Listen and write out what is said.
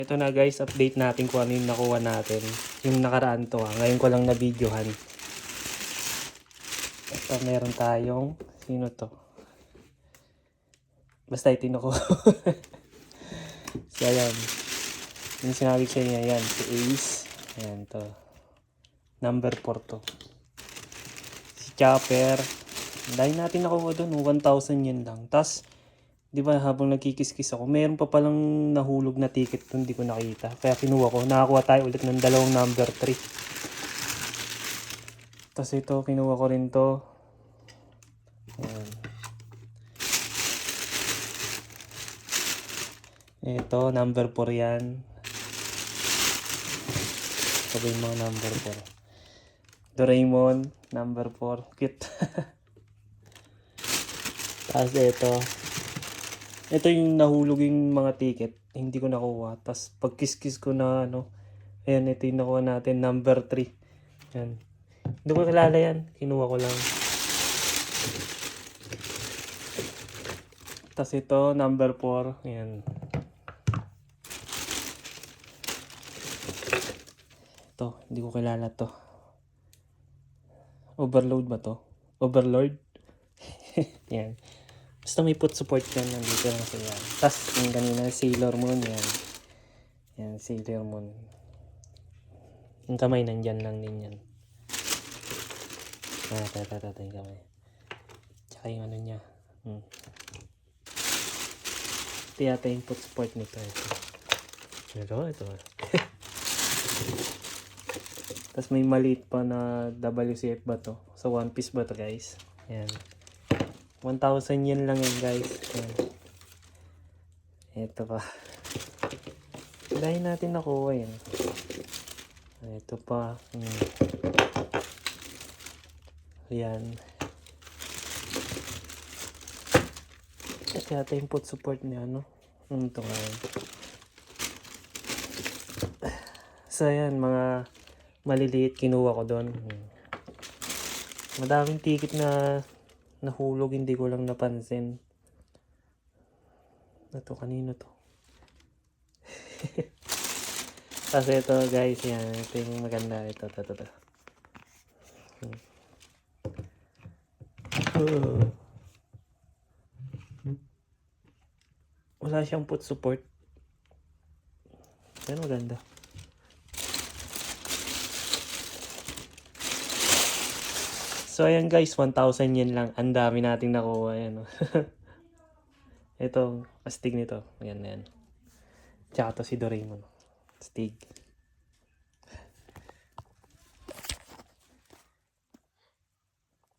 Ito na guys, update natin kung ano yung nakuha natin. Yung nakaraan to ngayon ko lang na videohan. Ito meron tayong, sino to? Basta ito ko. So ayan. Yung sinabi ko sa inyo, yan, si Ace. Ayan to. Number 4 to. Si Chopper. Dahil natin nakuha doon, 1,000 yen lang. Tapos, di ba habang nagkikis-kis ako, meron pa palang nahulog na ticket doon, di ko nakita. Kaya kinuha ko. Nakakuha tayo ulit ng dalawang number 3. Tapos ito, kinuha ko rin to. Ayan. Ito, number 4 yan. Ito ba yung mga number 4? Doraemon, number 4. Cute. Tapos ito yung nahulog yung mga ticket. Hindi ko nakuha. Tapos pag kiss-kiss ko na ayan, ito yung nakuha natin, number 3. Ayan. Hindi ko kilala yan. Kinuha ko lang. Tapos ito, number 4. Ayan. Ito, hindi ko kilala to. Overload ba to? Overlord? Yan. Basta may put support yan. Nandito lang sa yan. Tapos yung kanina, Sailor Moon. Yan. Yan, Sailor Moon. Yung kamay nandyan lang din yan. Tata yung kamay. Tsaka yung ano niya. Ito yata yung put support nito. Ito. Tapos may maliit pa na WCF ba to? So One Piece ba to guys? Ayan. 1,000 yen lang yan guys. Ayan. Ito pa. Dahil natin nakuha yan. Ito pa. Ayan. Ito yata yung put support niya, ito nga yan. So ayan, mga maliliit kinuha ko doon. Madaming ticket na nahulog, hindi ko lang napansin. Ito, kanino to? Kasi ito guys, yan. Ito yung maganda. Ito. Wala siyang put support. Yan, maganda. So ayan guys, 1,000 yen lang. Ang dami nating nakuha. Ayan, Ito, astig nito. Ayan. Tsaka to si Doraemon. Astig.